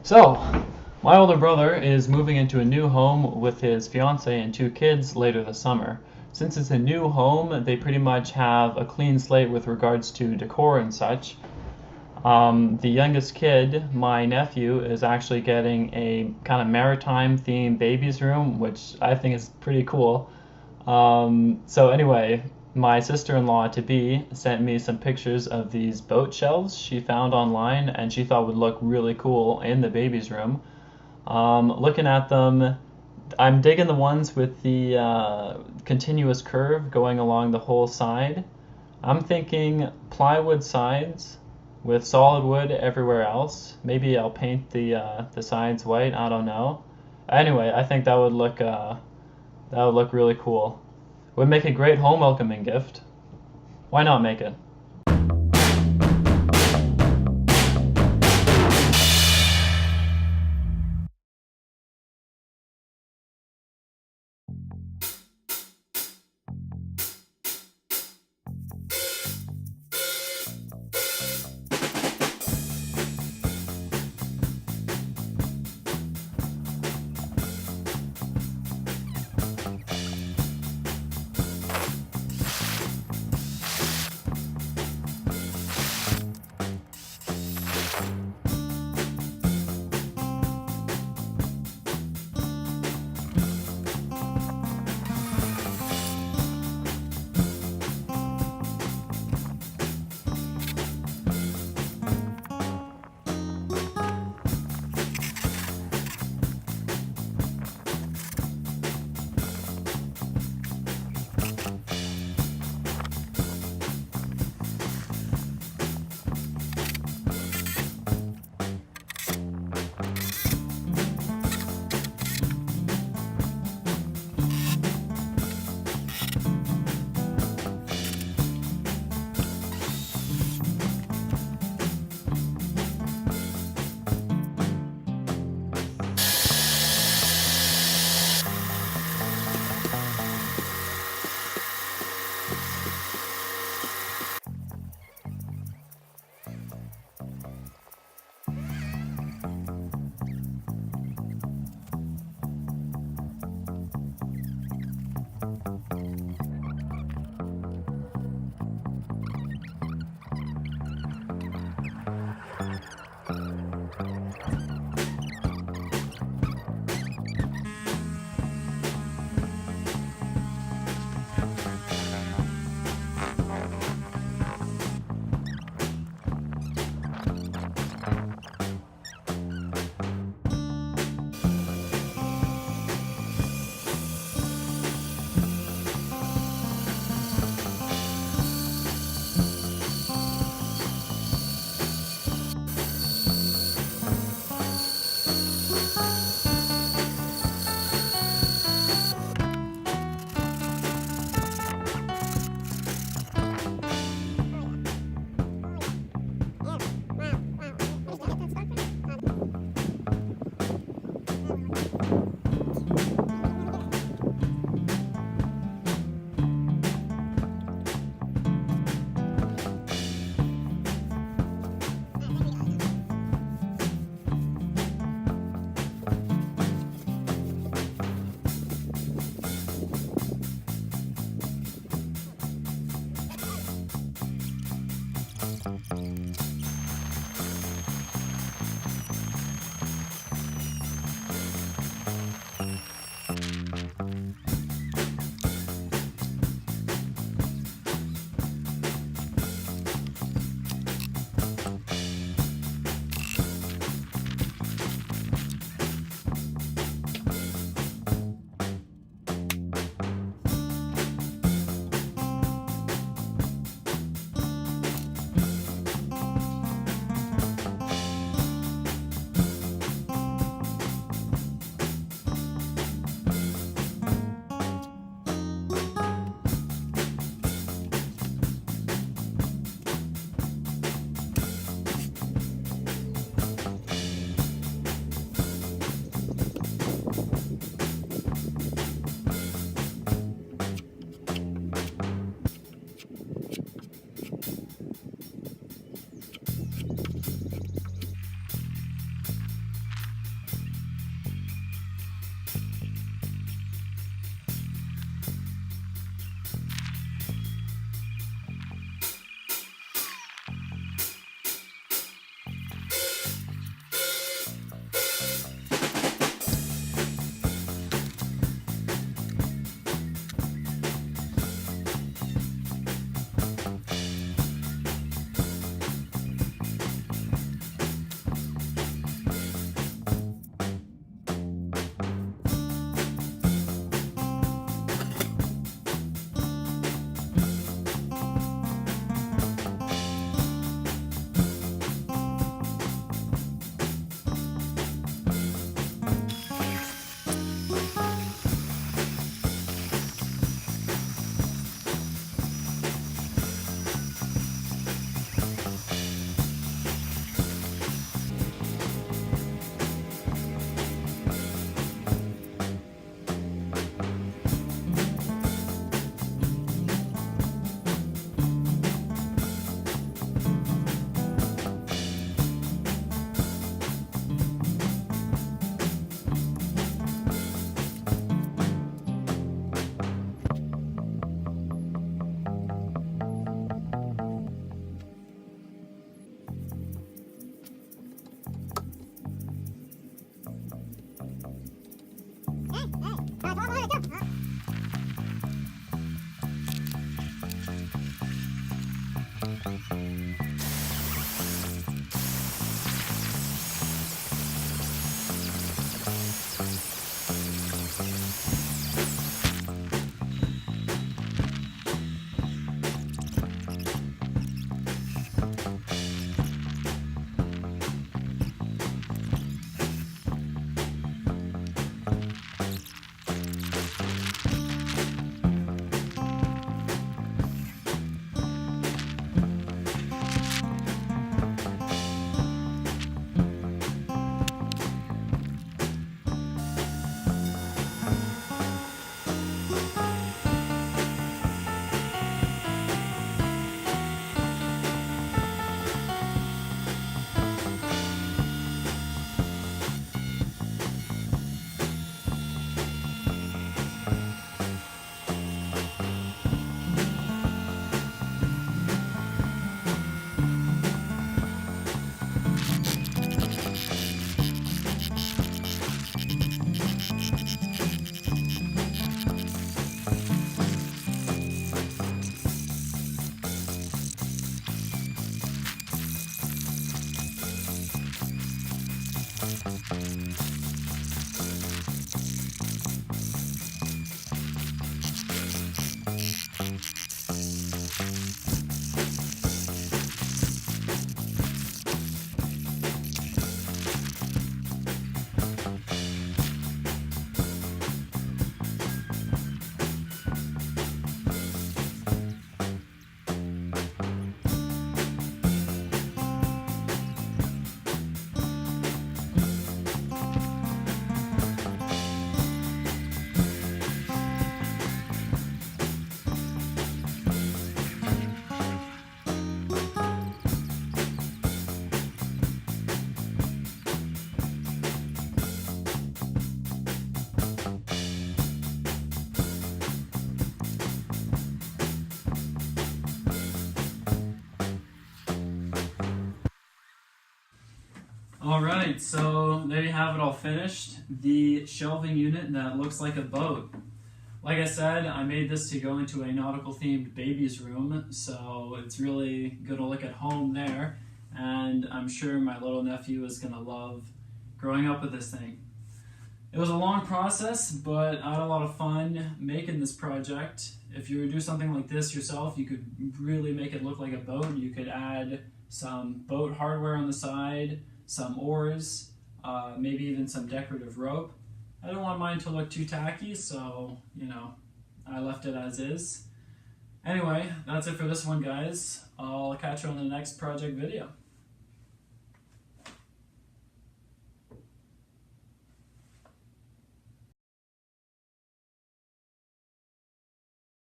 So, my older brother is moving into a new home with his fiance and two kids later this summer. Since it's a new home, they pretty much have a clean slate with regards to decor and such. The youngest kid, my nephew, is actually getting a kind of maritime themed baby's room, which I think is pretty cool. So anyway, my sister-in-law to be sent me some pictures of these boat shelves she found online and she thought would look really cool in the baby's room. Looking at them, I'm digging the ones with the continuous curve going along the whole side. I'm thinking plywood sides with solid wood everywhere else. Maybe I'll paint the sides white. I don't know. Anyway, I think that would look really cool. Would make a great home welcoming gift. Why not make it? Alright, so there you have it all finished. The shelving unit that looks like a boat. Like I said, I made this to go into a nautical themed baby's room, so it's really going to look at home there, and I'm sure my little nephew is going to love growing up with this thing. It was a long process, but I had a lot of fun making this project. If you were to do something like this yourself, you could really make it look like a boat. You could add some boat hardware on the side, some oars, maybe even some decorative rope. I don't want mine to look too tacky, so, I left it as is. Anyway, that's it for this one, guys. I'll catch you on the next project video.